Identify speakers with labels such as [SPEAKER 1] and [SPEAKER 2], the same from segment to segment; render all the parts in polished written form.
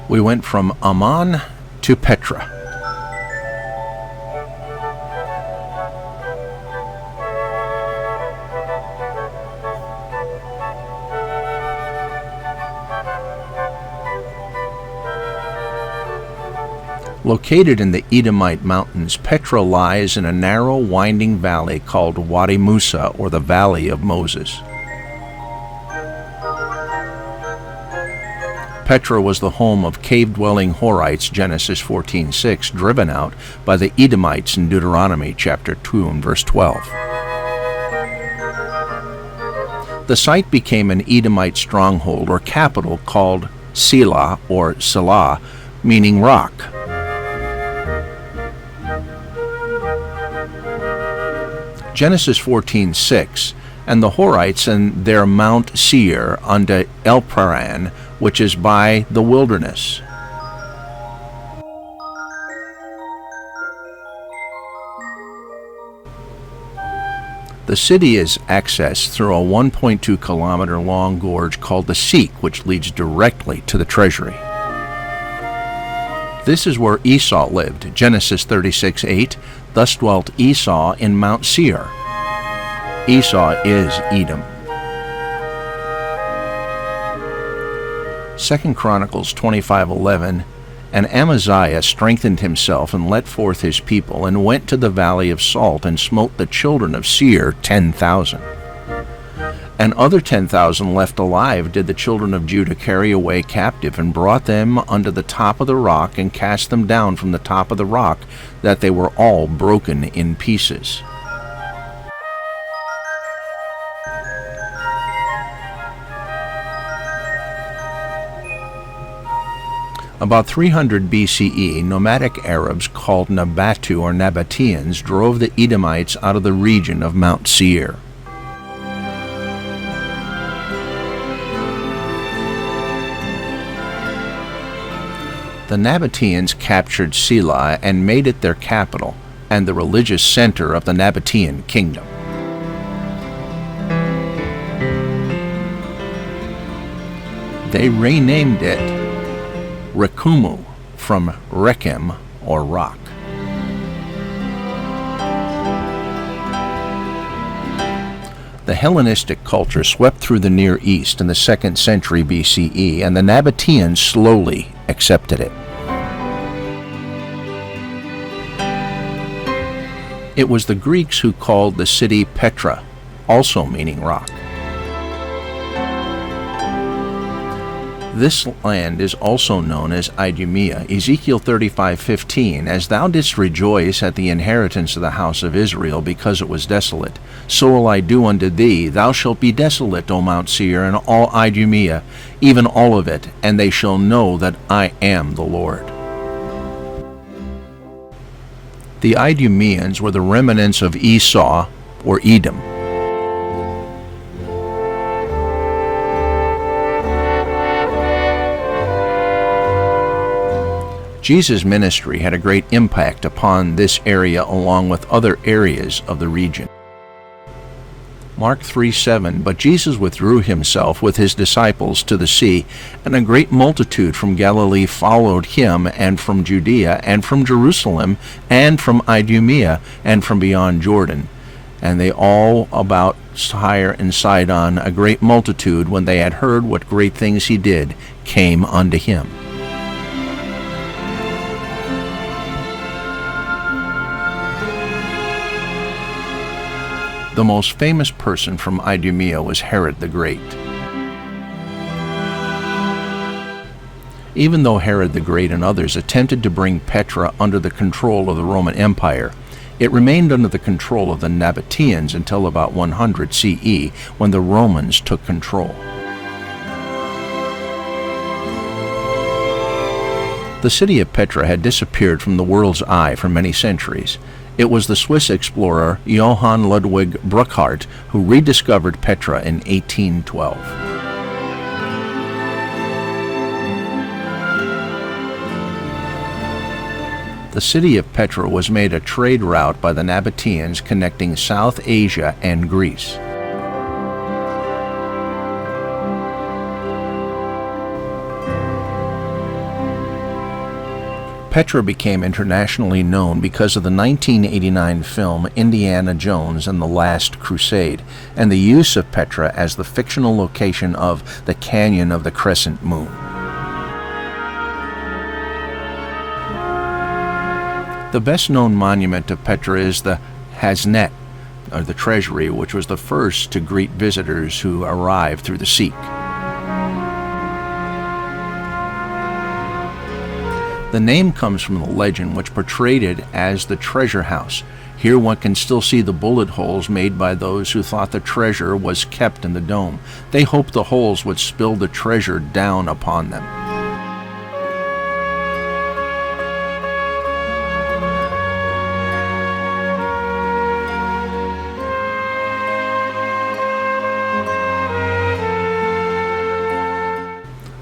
[SPEAKER 1] We went from Ammon to Petra. Located in the Edomite mountains, Petra lies in a narrow, winding valley called Wadi Musa, or the Valley of Moses. Petra was the home of cave-dwelling Horites, Genesis 14:6, driven out by the Edomites in Deuteronomy chapter 2 and verse 12. The site became an Edomite stronghold or capital called Selah or Salah, meaning rock. Genesis 14:6, and the Horites and their Mount Seir unto Elparan, which is by the wilderness. The city is accessed through a 1.2 kilometer long gorge called the Seek, which leads directly to the treasury. This is where Esau lived, Genesis 36:8. Thus dwelt Esau in Mount Seir. Esau is Edom. 2 Chronicles 25:11, and Amaziah strengthened himself and let forth his people, and went to the valley of Salt, and smote the children of Seir 10,000. And other 10,000 left alive did the children of Judah carry away captive, and brought them unto the top of the rock, and cast them down from the top of the rock, that they were all broken in pieces. About 300 BCE, nomadic Arabs called Nabatu or Nabateans drove the Edomites out of the region of Mount Seir. The Nabateans captured Selah and made it their capital and the religious center of the Nabatean kingdom. They renamed it Rekumu, from Rekem, or rock. The Hellenistic culture swept through the Near East in the 2nd century BCE, and the Nabateans slowly accepted it. It was the Greeks who called the city Petra, also meaning rock. This land is also known as Idumea, Ezekiel 35:15, as thou didst rejoice at the inheritance of the house of Israel, because it was desolate. So will I do unto thee. Thou shalt be desolate, O Mount Seir, and all Idumea, even all of it, and they shall know that I am the Lord. The Idumeans were the remnants of Esau, or Edom. Jesus' ministry had a great impact upon this area along with other areas of the region. Mark 3:7, but Jesus withdrew himself with his disciples to the sea, and a great multitude from Galilee followed him, and from Judea, and from Jerusalem, and from Idumea, and from beyond Jordan. And they all about Tyre and Sidon, a great multitude, when they had heard what great things he did, came unto him. The most famous person from Idumea was Herod the Great. Even though Herod the Great and others attempted to bring Petra under the control of the Roman Empire, it remained under the control of the Nabateans until about 100 CE, when the Romans took control. The city of Petra had disappeared from the world's eye for many centuries. It was the Swiss explorer Johann Ludwig Burckhardt who rediscovered Petra in 1812. The city of Petra was made a trade route by the Nabateans connecting South Asia and Greece. Petra became internationally known because of the 1989 film Indiana Jones and the Last Crusade, and the use of Petra as the fictional location of the Canyon of the Crescent Moon. The best-known monument of Petra is the Haznet, or the Treasury, which was the first to greet visitors who arrived through the Sikh. The name comes from the legend which portrayed it as the treasure house. Here one can still see the bullet holes made by those who thought the treasure was kept in the dome. They hoped the holes would spill the treasure down upon them.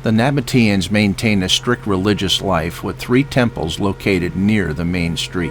[SPEAKER 1] The Nabateans maintain a strict religious life with 3 temples located near the main street.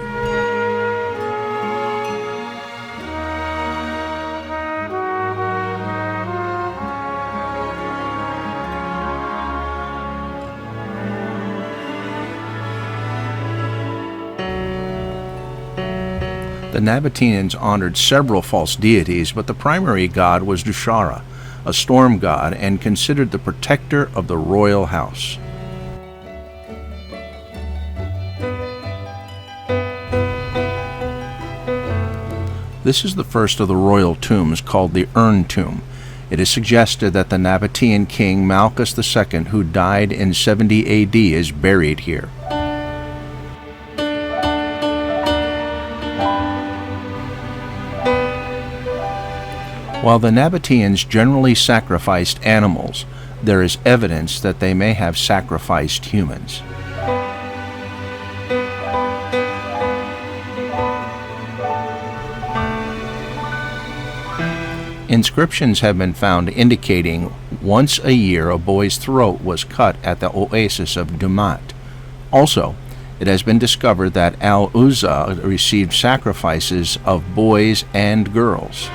[SPEAKER 1] The Nabateans honored several false deities, but the primary god was Dushara, a storm god, and considered the protector of the royal house. This is the first of the royal tombs, called the Urn Tomb. It is suggested that the Nabatean king Malchus II, who died in 70 AD, is buried here. While the Nabateans generally sacrificed animals, there is evidence that they may have sacrificed humans. Inscriptions have been found indicating once a year a boy's throat was cut at the oasis of Dumat. Also, it has been discovered that Al-Uzza received sacrifices of boys and girls.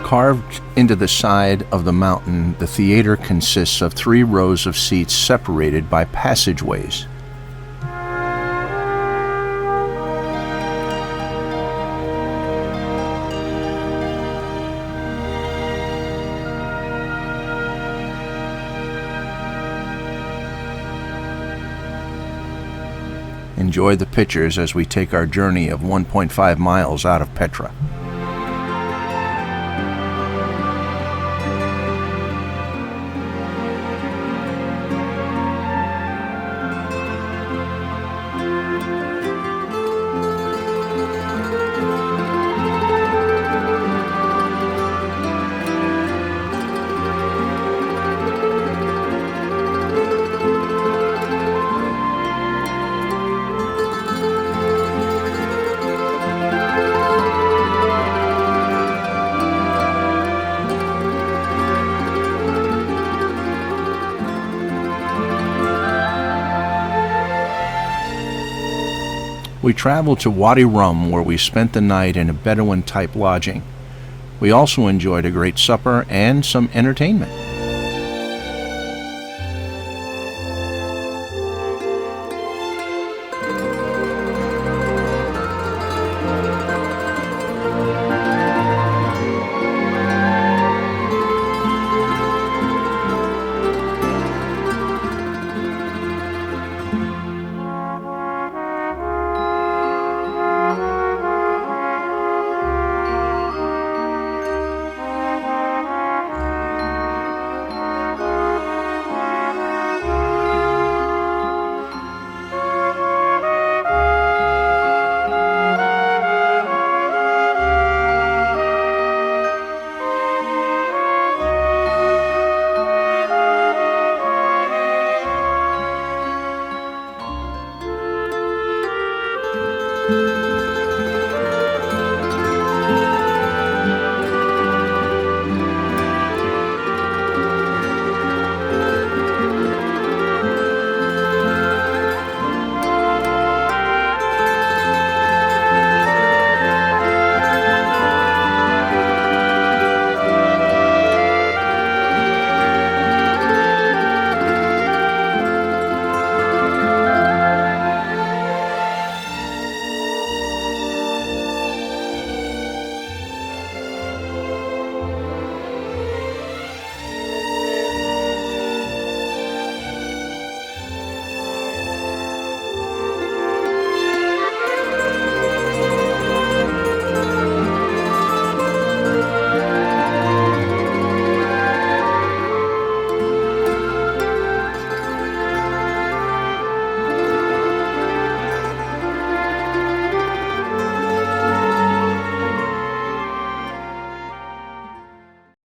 [SPEAKER 1] Carved into the side of the mountain, the theater consists of 3 rows of seats separated by passageways. Enjoy the pictures as we take our journey of 1.5 miles out of Petra. We traveled to Wadi Rum, where we spent the night in a Bedouin-type lodging. We also enjoyed a great supper and some entertainment.